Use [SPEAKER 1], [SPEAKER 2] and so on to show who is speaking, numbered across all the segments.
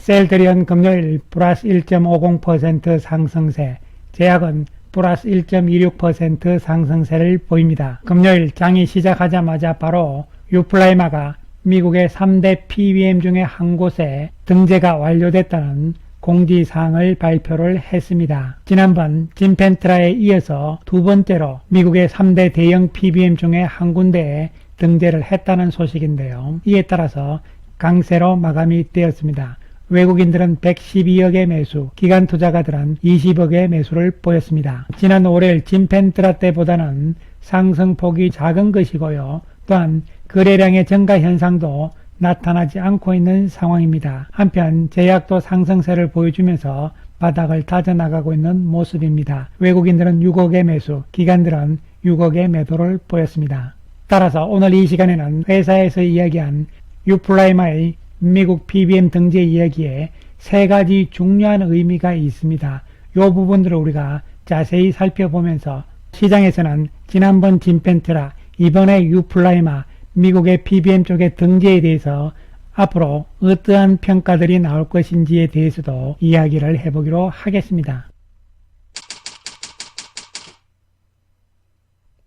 [SPEAKER 1] 셀트리온 금요일 플러스 1.50% 상승세, 제약은 플러스 1.26% 상승세를 보입니다. 금요일 장이 시작하자마자 바로 유플라이마가 미국의 3대 PBM 중에 한 곳에 등재가 완료됐다는 공지사항을 발표를 했습니다. 지난번 진펜트라에 이어서 두 번째로 미국의 3대 대형 PBM 중에 한 군데에 등재를 했다는 소식인데요. 이에 따라서 강세로 마감이 되었습니다. 외국인들은 112억의 매수, 기관 투자가들은 20억의 매수를 보였습니다. 지난 월요일 진펜트라 때보다는 상승폭이 작은 것이고요. 또한 거래량의 증가 현상도 나타나지 않고 있는 상황입니다. 한편 제약도 상승세를 보여주면서 바닥을 다져나가고 있는 모습입니다. 외국인들은 6억의 매수, 기관들은 6억의 매도를 보였습니다. 따라서 오늘 이 시간에는 회사에서 이야기한 유플라이마의 미국 PBM 등재 이야기에 세 가지 중요한 의미가 있습니다. 이 부분들을 우리가 자세히 살펴보면서 시장에서는 지난번 진펜트라, 이번에 유플라이마, 미국의 PBM 쪽의 등재에 대해서 앞으로 어떠한 평가들이 나올 것인지에 대해서도 이야기를 해보기로 하겠습니다.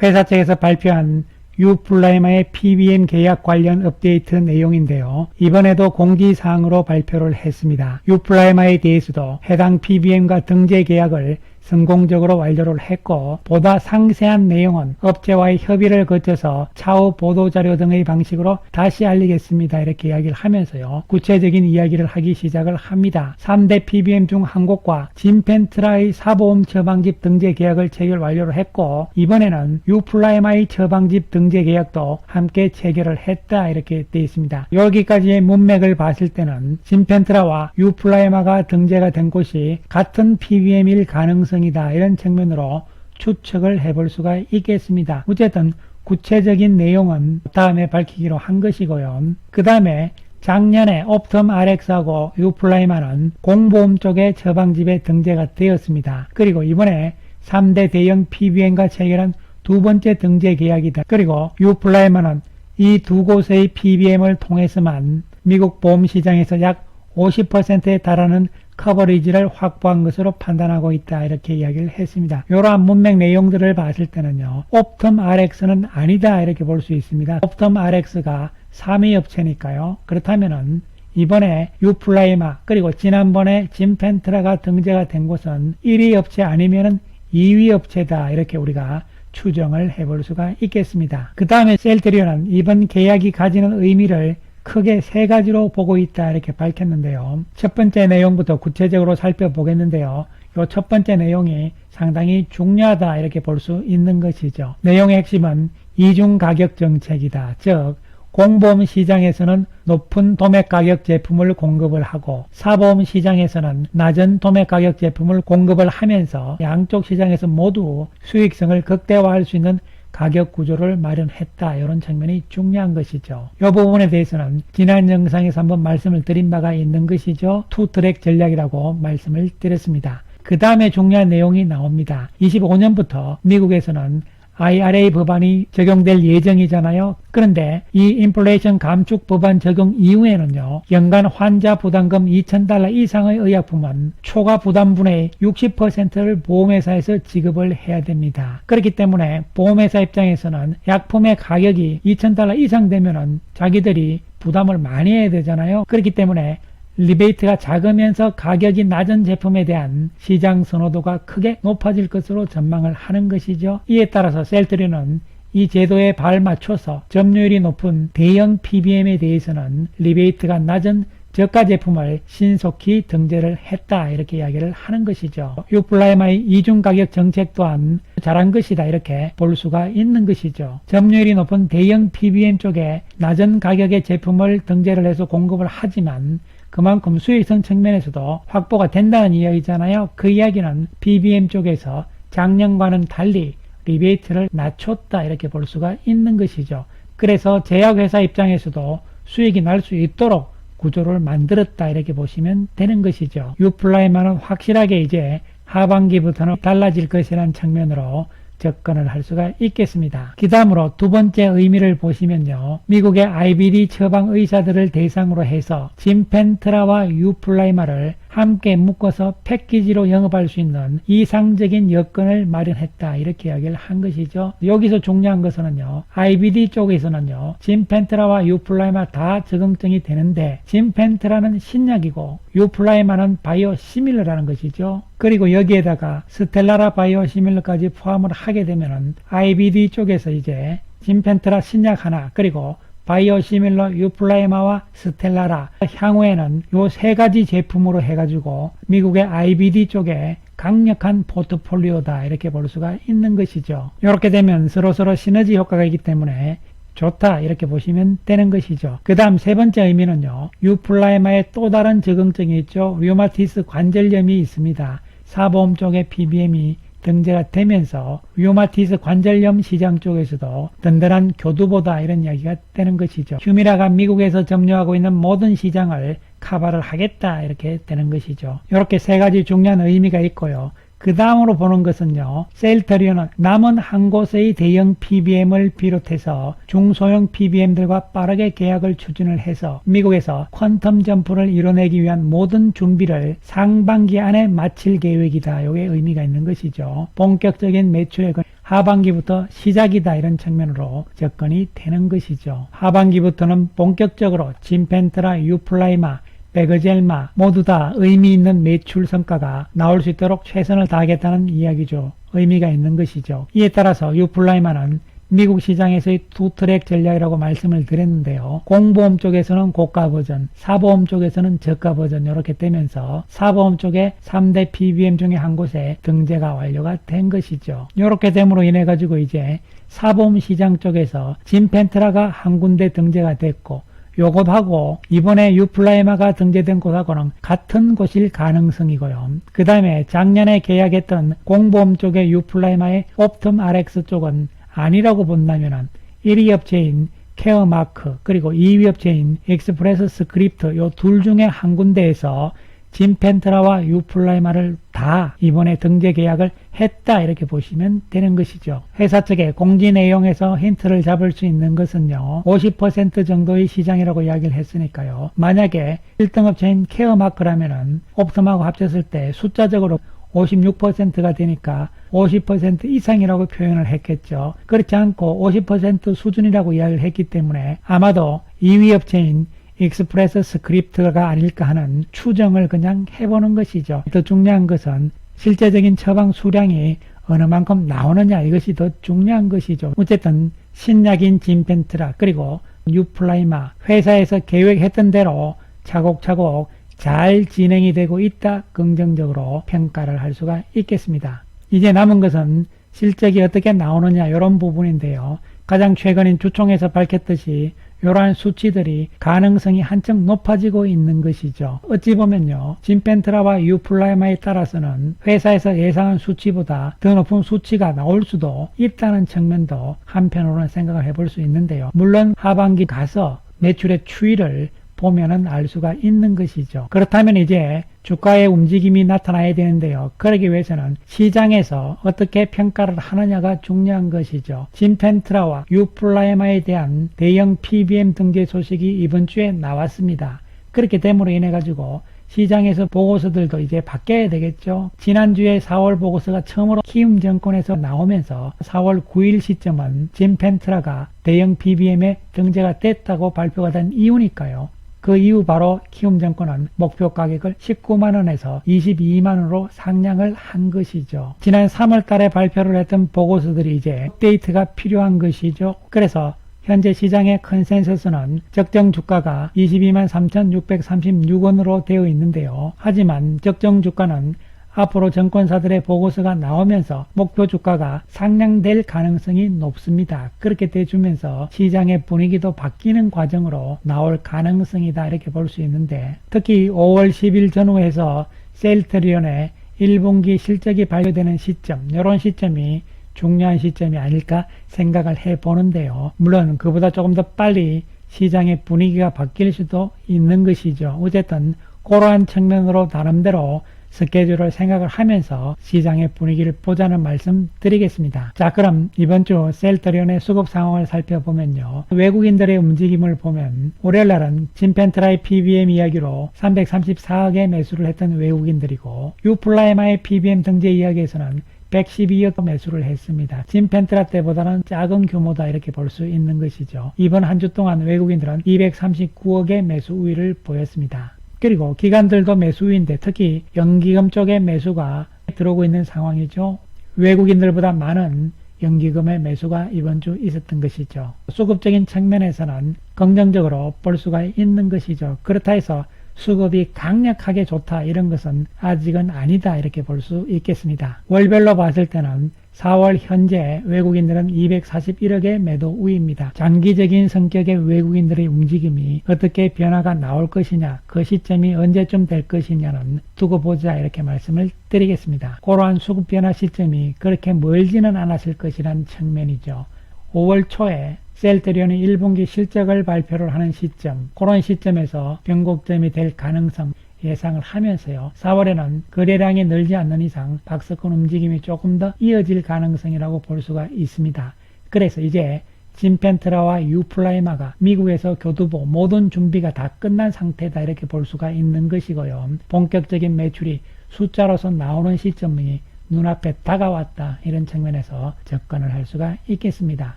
[SPEAKER 1] 회사 측에서 발표한 유플라이마의 PBM 계약 관련 업데이트 내용인데요. 이번에도 공지사항으로 발표를 했습니다. 유플라이마에 대해서도 해당 PBM과 등재 계약을 성공적으로 완료를 했고, 보다 상세한 내용은 업체와의 협의를 거쳐서 차후 보도자료 등의 방식으로 다시 알리겠습니다. 이렇게 이야기를 하면서요, 구체적인 이야기를 하기 시작을 합니다. 3대 PBM 중 한 곳과 진펜트라의 사보험 처방집 등재 계약을 체결 완료를 했고, 이번에는 유플라이마의 처방집 등재 계약도 함께 체결을 했다. 이렇게 되어 있습니다. 여기까지의 문맥을 봤을 때는 진펜트라와 유플라이마가 등재가 된 곳이 같은 PBM일 가능성이다, 이런 측면으로 추측을 해볼 수가 있겠습니다. 어쨌든 구체적인 내용은 다음에 밝히기로 한 것이고요. 그 다음에 작년에 옵텀 RX하고 유플라이마는 공보험 쪽의 처방집에 등재가 되었습니다. 그리고 이번에 3대 대형 PBM과 체결한 두 번째 등재 계약이다. 그리고 유플라이마는 이 두 곳의 PBM을 통해서만 미국 보험시장에서 약 50%에 달하는 커버리지를 확보한 것으로 판단하고 있다, 이렇게 이야기를 했습니다. 이러한 문맥 내용들을 봤을 때는요, 옵텀 RX는 아니다, 이렇게 볼 수 있습니다. 옵텀 RX가 3위 업체니까요. 그렇다면은 이번에 유플라이마 그리고 지난번에 진펜트라가 등재가 된 곳은 1위 업체 아니면은 2위 업체다, 이렇게 우리가 추정을 해볼 수가 있겠습니다. 그 다음에 셀트리온은 이번 계약이 가지는 의미를 크게 세 가지로 보고 있다, 이렇게 밝혔는데요. 첫 번째 내용부터 구체적으로 살펴보겠는데요. 이 첫 번째 내용이 상당히 중요하다, 이렇게 볼 수 있는 것이죠. 내용의 핵심은 이중 가격 정책이다. 즉, 공보험 시장에서는 높은 도매 가격 제품을 공급을 하고, 사보험 시장에서는 낮은 도매 가격 제품을 공급을 하면서 양쪽 시장에서 모두 수익성을 극대화할 수 있는 가격 구조를 마련했다, 이런 측면이 중요한 것이죠. 이 부분에 대해서는 지난 영상에서 한번 말씀을 드린 바가 있는 것이죠. 투트랙 전략이라고 말씀을 드렸습니다. 그 다음에 중요한 내용이 나옵니다. 25년부터 미국에서는 IRA 법안이 적용될 예정이잖아요. 그런데 이 인플레이션 감축 법안 적용 이후에는요, 연간 환자 부담금 $2,000 이상의 의약품은 초과 부담분의 60%를 보험회사에서 지급을 해야 됩니다. 그렇기 때문에 보험회사 입장에서는 약품의 가격이 $2,000 이상 되면은 자기들이 부담을 많이 해야 되잖아요. 그렇기 때문에 리베이트가 작으면서 가격이 낮은 제품에 대한 시장 선호도가 크게 높아질 것으로 전망을 하는 것이죠. 이에 따라서 셀트리온은 이 제도에 발맞춰서 점유율이 높은 대형 PBM에 대해서는 리베이트가 낮은 저가 제품을 신속히 등재를 했다, 이렇게 이야기를 하는 것이죠. 유플라이마의 이중가격 정책 또한 잘한 것이다, 이렇게 볼 수가 있는 것이죠. 점유율이 높은 대형 PBM 쪽에 낮은 가격의 제품을 등재를 해서 공급을 하지만 그만큼 수익성 측면에서도 확보가 된다는 이야기잖아요. 그 이야기는 PBM 쪽에서 작년과는 달리 리베이트를 낮췄다, 이렇게 볼 수가 있는 것이죠. 그래서 제약회사 입장에서도 수익이 날 수 있도록 구조를 만들었다, 이렇게 보시면 되는 것이죠. 유플라이마는 확실하게 이제 하반기부터는 달라질 것이라는 측면으로 접근을 할 수가 있겠습니다. 그 다음으로 두 번째 의미를 보시면요. 미국의 IBD 처방 의사들을 대상으로 해서 짐펜트라와 유플라이마를 함께 묶어서 패키지로 영업할 수 있는 이상적인 여건을 마련했다. 이렇게 이야기를 한 것이죠. 여기서 중요한 것은요. IBD 쪽에서는요. 짐펜트라와 유플라이마 다 적응증이 되는데 짐펜트라는 신약이고 유플라이마는 바이오시밀러라는 것이죠. 그리고 여기에다가 스텔라라 바이오시밀러까지 포함을 하게 되면은 IBD 쪽에서 이제 짐펜트라 신약 하나 그리고 바이오시밀러 유플라이마와 스텔라라 향후에는 요 세 가지 제품으로 해가지고 미국의 IBD 쪽에 강력한 포트폴리오다 이렇게 볼 수가 있는 것이죠. 이렇게 되면 서로서로 시너지 효과가 있기 때문에 좋다 이렇게 보시면 되는 것이죠. 그 다음 세 번째 의미는요. 유플라이마의 또 다른 적응증이 있죠. 류마티스 관절염이 있습니다. 사보험 쪽에 PBM이 등재가 되면서 류마티스 관절염 시장 쪽에서도 든든한 교두보다 이런 이야기가 되는 것이죠. 휴미라가 미국에서 점유하고 있는 모든 시장을 커버를 하겠다 이렇게 되는 것이죠. 이렇게 세 가지 중요한 의미가 있고요. 그 다음으로 보는 것은요. 셀트리온은 남은 한 곳의 대형 PBM을 비롯해서 중소형 PBM들과 빠르게 계약을 추진을 해서 미국에서 퀀텀 점프를 이뤄내기 위한 모든 준비를 상반기 안에 마칠 계획이다. 요게 의미가 있는 것이죠. 본격적인 매출액은 하반기부터 시작이다 이런 측면으로 접근이 되는 것이죠. 하반기부터는 본격적으로 짐펜트라, 유플라이마, 베거젤마 모두 다 의미 있는 매출 성과가 나올 수 있도록 최선을 다하겠다는 이야기죠. 의미가 있는 것이죠. 이에 따라서 유플라이마는 미국 시장에서의 투트랙 전략이라고 말씀을 드렸는데요. 공보험 쪽에서는 고가 버전, 사보험 쪽에서는 저가 버전 이렇게 되면서 사보험 쪽에 3대 PBM 중에 한 곳에 등재가 완료가 된 것이죠. 이렇게 됨으로 인해 가지고 이제 사보험 시장 쪽에서 짐펜트라가 한 군데 등재가 됐고 요것하고 이번에 유플라이마가 등재된 곳하고는 같은 곳일 가능성이고요. 그 다음에 작년에 계약했던 공보험 쪽의 유플라이마의 옵텀 RX 쪽은 아니라고 본다면은 1위 업체인 케어마크 그리고 2위 업체인 익스프레스 스크립트 요 둘 중에 한 군데에서 짐펜트라와 유플라이마를 다 이번에 등재 계약을 했다 이렇게 보시면 되는 것이죠. 회사 측의 공지 내용에서 힌트를 잡을 수 있는 것은요. 50% 정도의 시장이라고 이야기를 했으니까요. 만약에 1등 업체인 케어마크라면은 옵텀하고 합쳤을 때 숫자적으로 56%가 되니까 50% 이상이라고 표현을 했겠죠. 그렇지 않고 50% 수준이라고 이야기를 했기 때문에 아마도 2위 업체인 익스프레스 스크립트가 아닐까 하는 추정을 그냥 해보는 것이죠. 더 중요한 것은 실제적인 처방 수량이 어느 만큼 나오느냐 이것이 더 중요한 것이죠. 어쨌든 신약인 짐펜트라 그리고 유플라이마 회사에서 계획했던 대로 차곡차곡 잘 진행이 되고 있다 긍정적으로 평가를 할 수가 있겠습니다. 이제 남은 것은 실적이 어떻게 나오느냐 이런 부분인데요. 가장 최근인 주총에서 밝혔듯이 이러한 수치들이 가능성이 한층 높아지고 있는 것이죠. 어찌 보면요. 짐펜트라와 유플라이마에 따라서는 회사에서 예상한 수치보다 더 높은 수치가 나올 수도 있다는 측면도 한편으로는 생각을 해볼 수 있는데요. 물론 하반기 가서 매출의 추이를 보면은 알 수가 있는 것이죠. 그렇다면 이제 주가의 움직임이 나타나야 되는데요. 그러기 위해서는 시장에서 어떻게 평가를 하느냐가 중요한 것이죠. 짐펜트라와 유플라이마에 대한 대형 PBM 등재 소식이 이번 주에 나왔습니다. 그렇게 됨으로 인해 가지고 시장에서 보고서들도 이제 바뀌어야 되겠죠. 지난주에 4월 보고서가 처음으로 키움증권에서 나오면서 4월 9일 시점은 짐펜트라가 대형 PBM에 등재가 됐다고 발표가 된 이유니까요. 그 이후 바로 키움증권은 목표 가격을 19만원에서 22만원으로 상향을 한 것이죠. 지난 3월 달에 발표를 했던 보고서들이 이제 업데이트가 필요한 것이죠. 그래서 현재 시장의 컨센서스는 적정 주가가 22만 3,636원으로 되어 있는데요. 하지만 적정 주가는 앞으로 증권사들의 보고서가 나오면서 목표 주가가 상향될 가능성이 높습니다. 그렇게 돼주면서 시장의 분위기도 바뀌는 과정으로 나올 가능성이다 이렇게 볼 수 있는데 특히 5월 10일 전후에서 셀트리온의 1분기 실적이 발표되는 시점 이런 시점이 중요한 시점이 아닐까 생각을 해보는데요. 물론 그보다 조금 더 빨리 시장의 분위기가 바뀔 수도 있는 것이죠. 어쨌든 그러한 측면으로 나름대로 스케줄을 생각을 하면서 시장의 분위기를 보자는 말씀 드리겠습니다. 자, 그럼 이번 주 셀트리온의 수급 상황을 살펴보면요. 외국인들의 움직임을 보면 월요일날은 진펜트라의 PBM 이야기로 334억의 매수를 했던 외국인들이고 유플라이마의 PBM 등재 이야기에서는 112억 매수를 했습니다. 진펜트라 때보다는 작은 규모다 이렇게 볼 수 있는 것이죠. 이번 한 주 동안 외국인들은 239억의 매수 우위를 보였습니다. 그리고 기관들도 매수 우위인데 특히 연기금 쪽에 매수가 들어오고 있는 상황이죠. 외국인들보다 많은 연기금의 매수가 이번 주 있었던 것이죠. 수급적인 측면에서는 긍정적으로 볼 수가 있는 것이죠. 그렇다 해서 수급이 강력하게 좋다 이런 것은 아직은 아니다 이렇게 볼 수 있겠습니다. 월별로 봤을 때는 4월 현재 외국인들은 241억의 매도 우위입니다. 장기적인 성격의 외국인들의 움직임이 어떻게 변화가 나올 것이냐, 그 시점이 언제쯤 될 것이냐는 두고 보자 이렇게 말씀을 드리겠습니다. 그러한 수급 변화 시점이 그렇게 멀지는 않았을 것이란 측면이죠. 5월 초에 셀트리온이 1분기 실적을 발표를 하는 시점, 그런 시점에서 변곡점이 될 가능성 예상을 하면서요. 4월에는 거래량이 늘지 않는 이상 박스권 움직임이 조금 더 이어질 가능성이라고 볼 수가 있습니다. 그래서 이제 진펜트라와 유플라이마가 미국에서 교두보 모든 준비가 다 끝난 상태다 이렇게 볼 수가 있는 것이고요. 본격적인 매출이 숫자로서 나오는 시점이 눈앞에 다가왔다 이런 측면에서 접근을 할 수가 있겠습니다.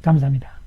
[SPEAKER 1] 감사합니다.